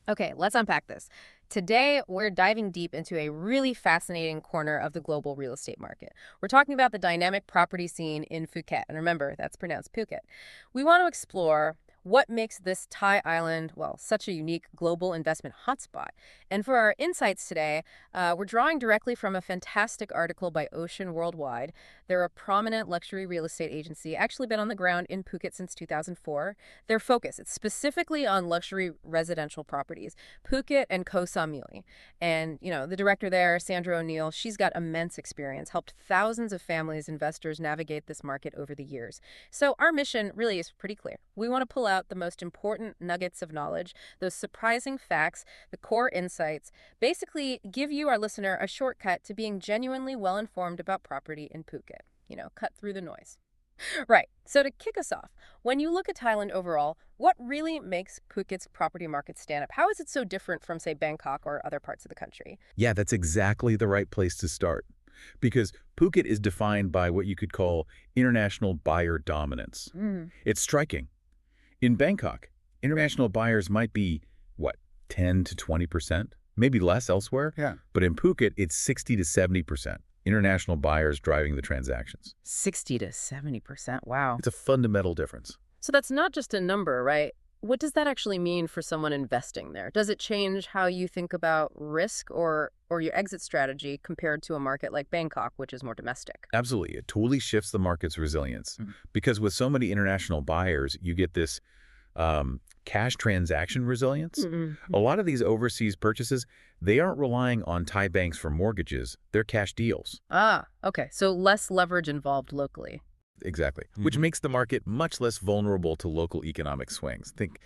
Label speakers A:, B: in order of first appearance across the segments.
A: Okay, let's unpack this. Today, we're diving deep into a really fascinating corner of the global real estate market. We're talking about the dynamic property scene in Phuket. And remember, that's pronounced Phuket. We want to explore what makes this Thai island, well, such a unique global investment hotspot. And for our insights today, we're drawing directly from a fantastic article by Ocean Worldwide. They're a prominent luxury real estate agency, actually been on the ground in Phuket since 2004. Their focus, it's specifically on luxury residential properties, Phuket and Koh Samui. And, the director there, Sandra O'Neill, she's got immense experience, helped thousands of families, investors navigate this market over the years. So our mission really is pretty clear. We want to pull out the most important nuggets of knowledge, those surprising facts, the core insights, basically give you, our listener, a shortcut to being genuinely well-informed about property in Phuket. Cut through the noise. Right. So to kick us off, when you look at Thailand overall, what really makes Phuket's property market stand up? How is it so different from, say, Bangkok or other parts of the country?
B: Yeah, that's exactly the right place to start. Because Phuket is defined by what you could call international buyer dominance. It's striking. In Bangkok, international buyers might be, what, 10 to 20%? Maybe less elsewhere?
C: Yeah.
B: But in Phuket, it's 60 to 70%. International buyers driving the transactions.
A: 60 to 70%. Wow.
B: It's a fundamental difference.
A: So that's not just a number, right? What does that actually mean for someone investing there? Does it change how you think about risk or your exit strategy compared to a market like Bangkok, which is more domestic?
B: Absolutely. It totally shifts the market's resilience. Because with so many international buyers, you get this cash transaction resilience. A lot of these overseas purchases, they aren't relying on Thai banks for mortgages. They're cash deals.
A: Ah, okay. So less leverage involved locally.
B: Exactly. Which makes the market much less vulnerable to local economic swings. Think,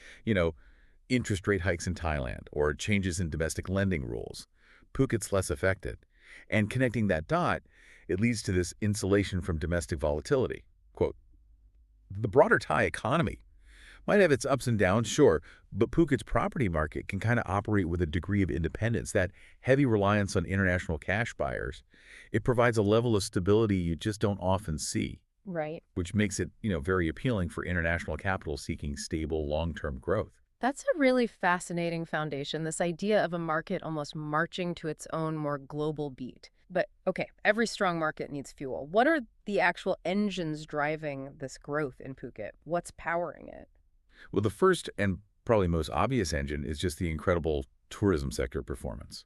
B: interest rate hikes in Thailand or changes in domestic lending rules. Phuket's less affected. And connecting that dot, it leads to this insulation from domestic volatility. Quote, the broader Thai economy might have its ups and downs, sure, but Phuket's property market can kind of operate with a degree of independence. That heavy reliance on international cash buyers, it provides a level of stability you just don't often see.
A: Right.
B: Which makes it, very appealing for international capital seeking stable long-term growth.
A: That's a really fascinating foundation, this idea of a market almost marching to its own more global beat. But, okay, every strong market needs fuel. What are the actual engines driving this growth in Phuket? What's powering it?
B: Well, the first and probably most obvious engine is just the incredible tourism sector performance.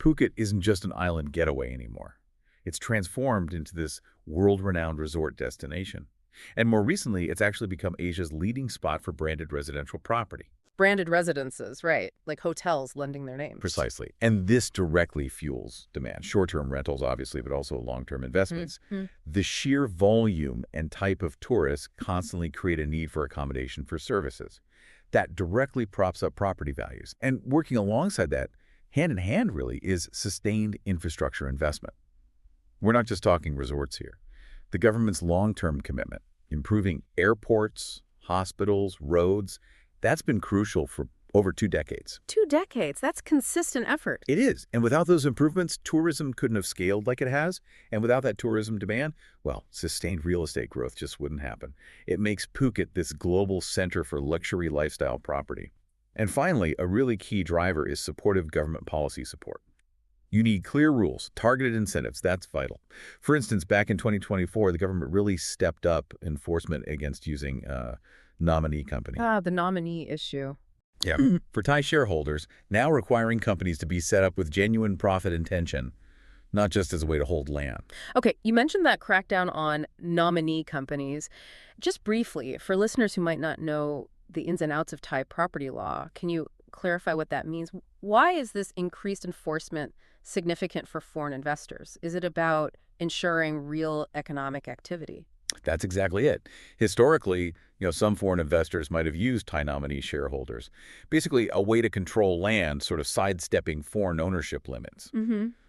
B: Phuket isn't just an island getaway anymore. It's transformed into this world-renowned resort destination. And more recently, it's actually become Asia's leading spot for branded residential property.
A: Branded residences, right, like hotels lending their names.
B: Precisely. And this directly fuels demand. Short-term rentals, obviously, but also long-term investments. The sheer volume and type of tourists constantly create a need for accommodation for services. That directly props up property values. And working alongside that, hand in hand really, is sustained infrastructure investment. We're not just talking resorts here. The government's long-term commitment, improving airports, hospitals, roads, that's been crucial for over 2 decades.
A: 2 decades? That's consistent effort.
B: It is. And without those improvements, tourism couldn't have scaled like it has. And without that tourism demand, well, sustained real estate growth just wouldn't happen. It makes Phuket this global center for luxury lifestyle property. And finally, a really key driver is supportive government policy support. You need clear rules, targeted incentives. That's vital. For instance, back in 2024, the government really stepped up enforcement against using nominee company.
A: The nominee issue.
B: Yeah. For Thai shareholders, now requiring companies to be set up with genuine profit intention, not just as a way to hold land.
A: Okay, you mentioned that crackdown on nominee companies. Just briefly, for listeners who might not know the ins and outs of Thai property law, can you clarify what that means? Why is this increased enforcement significant for foreign investors? Is it about ensuring real economic activity?
B: That's exactly it. Historically, some foreign investors might have used Thai nominee shareholders. Basically, a way to control land, sort of sidestepping foreign ownership limits.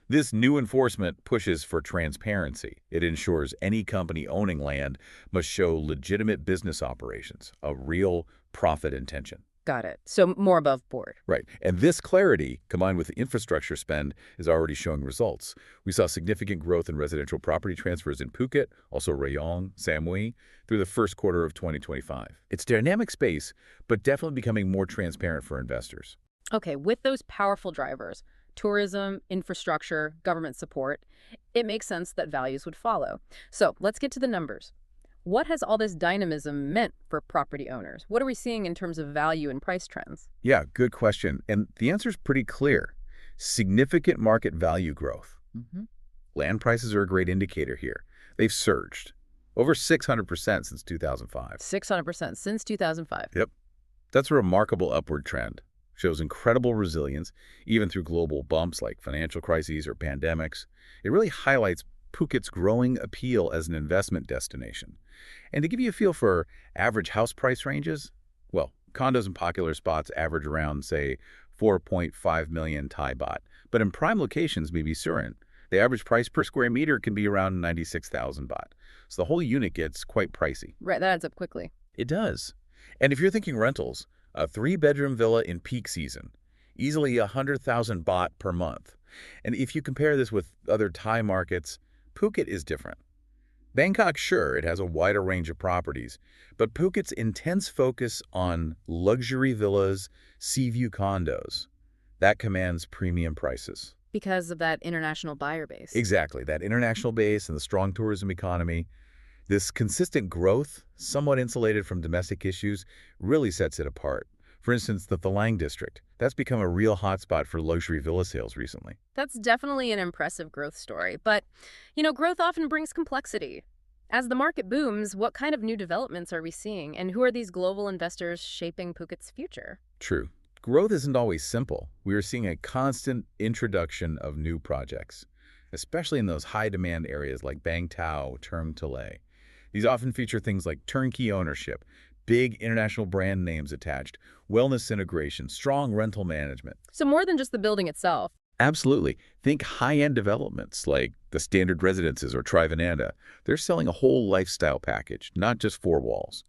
B: This new enforcement pushes for transparency. It ensures any company owning land must show legitimate business operations, a real profit intention.
A: Got it. So more above board.
B: Right. And this clarity, combined with the infrastructure spend, is already showing results. We saw significant growth in residential property transfers in Phuket, also Rayong, Samui, through the first quarter of 2025. It's dynamic space, but definitely becoming more transparent for investors.
A: Okay, with those powerful drivers, tourism, infrastructure, government support, it makes sense that values would follow. So let's get to the numbers. What has all this dynamism meant for property owners? What are we seeing in terms of value and price trends?
B: Yeah, good question. And the answer is pretty clear. Significant market value growth.
A: Hmm.
B: Land prices are a great indicator here. They've surged over 600% since 2005.
A: 600% since 2005.
B: Yep. That's a remarkable upward trend. Shows incredible resilience, even through global bumps like financial crises or pandemics. It really highlights Phuket's growing appeal as an investment destination. And to give you a feel for average house price ranges, well, condos in popular spots average around, say, 4.5 million Thai baht. But in prime locations, maybe Surin, the average price per square meter can be around 96,000 baht. So the whole unit gets quite pricey.
A: Right, that adds up quickly.
B: It does. And if you're thinking rentals, a three-bedroom villa in peak season, easily 100,000 baht per month. And if you compare this with other Thai markets, Phuket is different. Bangkok, sure, it has a wider range of properties, but Phuket's intense focus on luxury villas, sea view condos, that commands premium prices.
A: Because of that international buyer base.
B: Exactly, that international base and the strong tourism economy. This consistent growth, somewhat insulated from domestic issues, really sets it apart. For instance, the Thalang district. That's become a real hotspot for luxury villa sales recently.
A: That's definitely an impressive growth story. But, growth often brings complexity. As the market booms, what kind of new developments are we seeing, and who are these global investors shaping Phuket's future?
B: True. Growth isn't always simple. We are seeing a constant introduction of new projects, especially in those high-demand areas like Bang Tao, Term Talay. These often feature things like turnkey ownership, big international brand names attached, wellness integration, strong rental management.
A: So more than just the building itself.
B: Absolutely. Think high-end developments like the Standard Residences or Trivananda. They're selling a whole lifestyle package, not just four walls,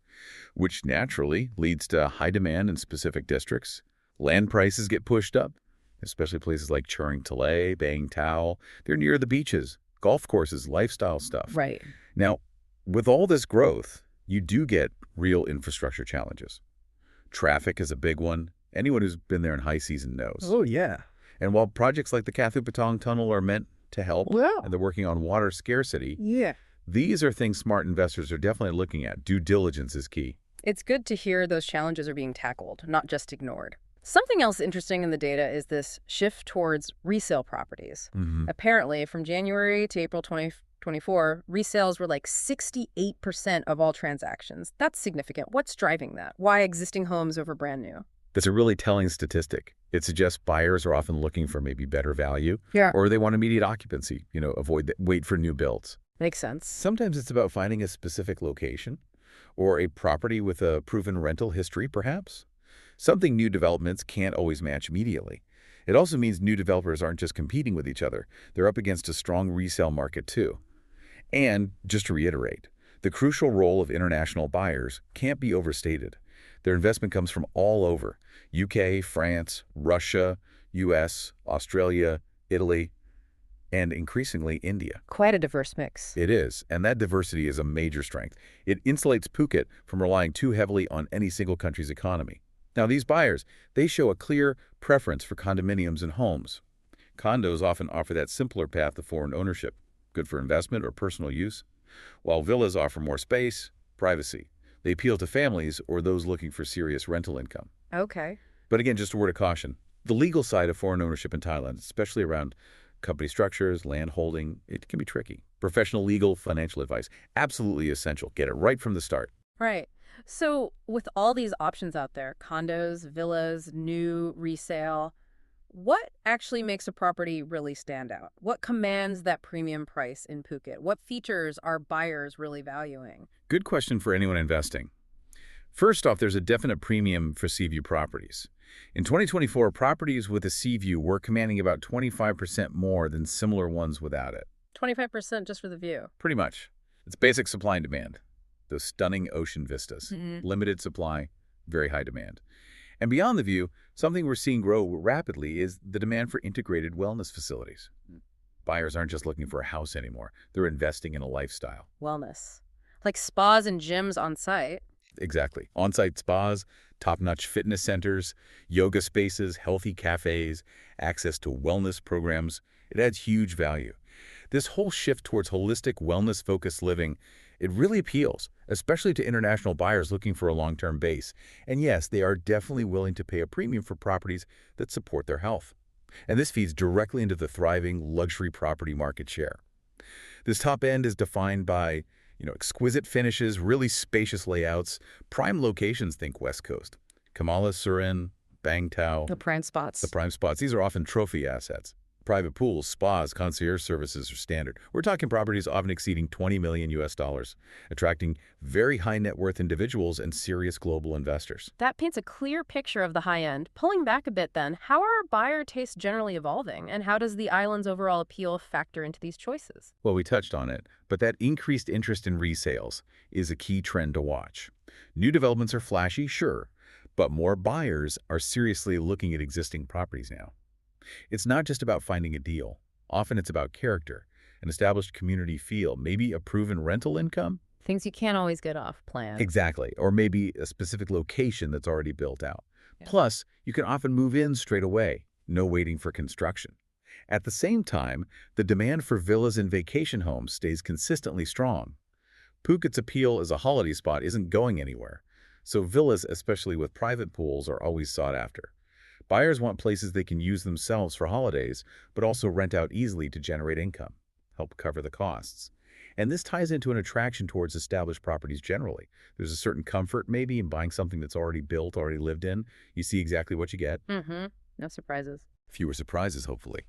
B: which naturally leads to high demand in specific districts. Land prices get pushed up, especially places like Churing Talay, Bang Tao. They're near the beaches, golf courses, lifestyle stuff.
A: Right.
B: Now, with all this growth, you do get real infrastructure challenges. Traffic is a big one. Anyone who's been there in high season knows.
C: Oh, yeah.
B: And while projects like the Kathu Patong Tunnel are meant to help,
C: Well,
B: and they're working on water scarcity,
C: yeah.
B: these are things smart investors are definitely looking at. Due diligence is key.
A: It's good to hear those challenges are being tackled, not just ignored. Something else interesting in the data is this shift towards resale properties. Apparently, from January to April 2024, resales were like 68% of all transactions. That's significant. What's driving that? Why existing homes over brand new?
B: That's a really telling statistic. It suggests buyers are often looking for maybe better value,
A: Yeah.
B: or they want immediate occupancy, wait for new builds.
A: Makes sense.
B: Sometimes it's about finding a specific location or a property with a proven rental history, perhaps. Something new developments can't always match immediately. It also means new developers aren't just competing with each other. They're up against a strong resale market, too. And, just to reiterate, the crucial role of international buyers can't be overstated. Their investment comes from all over: UK, France, Russia, US, Australia, Italy, and increasingly India.
A: Quite a diverse mix.
B: It is, and that diversity is a major strength. It insulates Phuket from relying too heavily on any single country's economy. Now, these buyers, they show a clear preference for condominiums and homes. Condos often offer that simpler path to foreign ownership, good for investment or personal use, while villas offer more space, privacy. They appeal to families or those looking for serious rental income.
A: Okay.
B: But again, just a word of caution. The legal side of foreign ownership in Thailand, especially around company structures, land holding, it can be tricky. Professional legal, financial advice, absolutely essential. Get it right from the start.
A: Right. So with all these options out there, condos, villas, new, resale, what actually makes a property really stand out? What commands that premium price in Phuket? What features are buyers really valuing?
B: Good question for anyone investing. First off, there's a definite premium for sea view properties. In 2024, properties with a sea view were commanding about 25% more than similar ones without it.
A: 25% just for the view.
B: Pretty much. It's basic supply and demand. Those stunning ocean vistas. Limited supply, very high demand. And beyond the view, something we're seeing grow rapidly is the demand for integrated wellness facilities. Buyers aren't just looking for a house anymore. They're investing in a lifestyle.
A: Wellness. Like spas and gyms on site.
B: Exactly. On-site spas, Top-notch fitness centers, yoga spaces, healthy cafes, access to wellness programs. It adds huge value. This whole shift towards holistic, wellness-focused living, it really appeals, especially to international buyers looking for a long-term base. And yes, they are definitely willing to pay a premium for properties that support their health. And this feeds directly into the thriving luxury property market share. This top end is defined by, exquisite finishes, really spacious layouts, prime locations, think West Coast. Kamala, Surin, Bangtao,
A: The prime spots.
B: the prime spots, these are often trophy assets. Private pools, spas, concierge services are standard. We're talking properties often exceeding 20 million US dollars, attracting very high net worth individuals and serious global investors.
A: That paints a clear picture of the high end. Pulling back a bit then, how are buyer tastes generally evolving, and how does the island's overall appeal factor into these choices?
B: Well, we touched on it, but that increased interest in resales is a key trend to watch. New developments are flashy, sure, but more buyers are seriously looking at existing properties now. It's not just about finding a deal. Often it's about character, an established community feel, maybe a proven rental income.
A: Things you can't always get off plan.
B: Exactly, or maybe a specific location that's already built out.
A: Yeah.
B: Plus, you can often move in straight away, no waiting for construction. At the same time, the demand for villas and vacation homes stays consistently strong. Phuket's appeal as a holiday spot isn't going anywhere, so villas, especially with private pools, are always sought after. Buyers want places they can use themselves for holidays, but also rent out easily to generate income, help cover the costs. And this ties into an attraction towards established properties generally. There's a certain comfort maybe in buying something that's already built, already lived in. You see exactly what you get.
A: No surprises.
B: Fewer surprises, hopefully.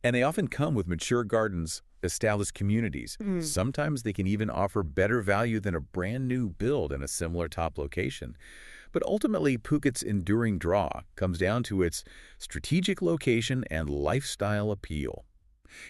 B: And they often come with mature gardens, established communities. Sometimes they can even offer better value than a brand new build in a similar top location. But ultimately, Phuket's enduring draw comes down to its strategic location and lifestyle appeal.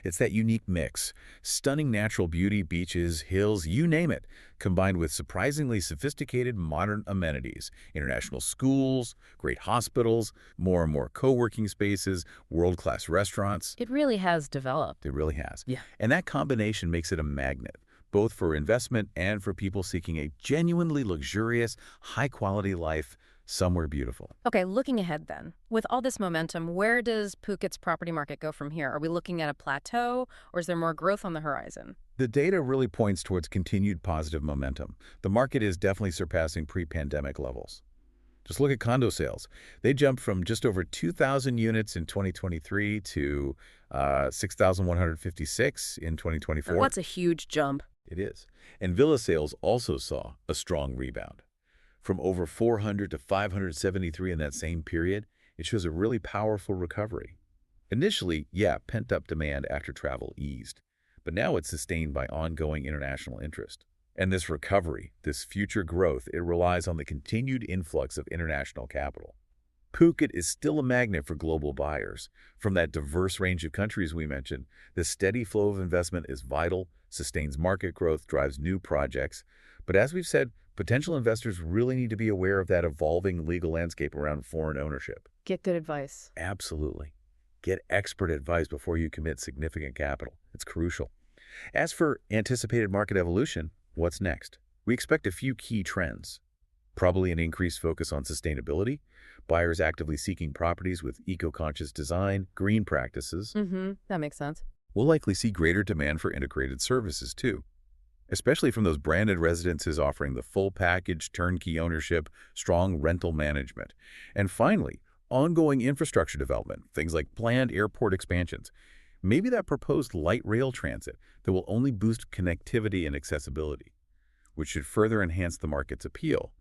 B: It's that unique mix, stunning natural beauty, beaches, hills, you name it, combined with surprisingly sophisticated modern amenities, international schools, great hospitals, more and more co-working spaces, world-class restaurants.
A: It really has developed.
B: It really has.
A: Yeah.
B: And that combination makes it a magnet, both for investment and for people seeking a genuinely luxurious, high-quality life somewhere beautiful.
A: Okay, looking ahead then. With all this momentum, where does Phuket's property market go from here? Are we looking at a plateau, or is there more growth on the horizon?
B: The data really points towards continued positive momentum. The market is definitely surpassing pre-pandemic levels. Just look at condo sales. They jumped from just over 2,000 units in 2023 to 6,156 in 2024.
A: That's a huge jump.
B: It is. And villa sales also saw a strong rebound. From over 400 to 573 in that same period, it shows a really powerful recovery. Initially, yeah, pent-up demand after travel eased, but now it's sustained by ongoing international interest. And this recovery, this future growth, it relies on the continued influx of international capital. Phuket is still a magnet for global buyers. From that diverse range of countries we mentioned, the steady flow of investment is vital, sustains market growth, drives new projects. But as we've said, potential investors really need to be aware of that evolving legal landscape around foreign ownership.
A: Get good advice.
B: Absolutely. Get expert advice before you commit significant capital. It's crucial. As for anticipated market evolution, what's next? We expect a few key trends. Probably an increased focus on sustainability, buyers actively seeking properties with eco-conscious design, green practices.
A: That makes sense.
B: We'll likely see greater demand for integrated services too, especially from those branded residences offering the full package, turnkey ownership, strong rental management. And finally, ongoing infrastructure development, things like planned airport expansions. Maybe that proposed light rail transit that will only boost connectivity and accessibility, which should further enhance the market's appeal.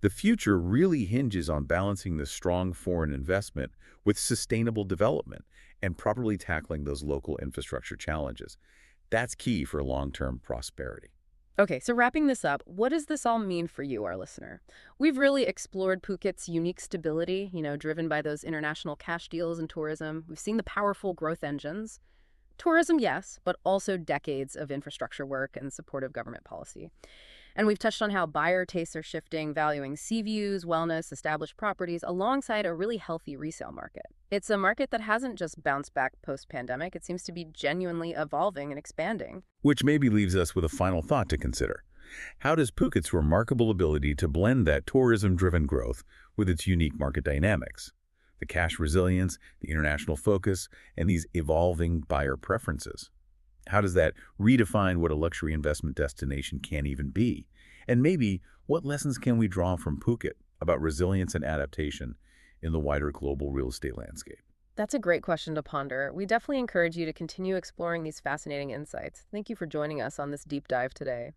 B: The future really hinges on balancing the strong foreign investment with sustainable development and properly tackling those local infrastructure challenges. That's key for long-term prosperity.
A: Okay, so wrapping this up, what does this all mean for you, our listener? We've really explored Phuket's unique stability, driven by those international cash deals and tourism. We've seen the powerful growth engines. Tourism, yes, but also decades of infrastructure work and supportive government policy. And we've touched on how buyer tastes are shifting, valuing sea views, wellness, established properties, alongside a really healthy resale market. It's a market that hasn't just bounced back post-pandemic. It seems to be genuinely evolving and expanding.
B: Which maybe leaves us with a final thought to consider. How does Phuket's remarkable ability to blend that tourism-driven growth with its unique market dynamics, the cash resilience, the international focus, and these evolving buyer preferences. How does that redefine what a luxury investment destination can even be? And maybe what lessons can we draw from Phuket about resilience and adaptation in the wider global real estate landscape?
A: That's a great question to ponder. We definitely encourage you to continue exploring these fascinating insights. Thank you for joining us on this deep dive today.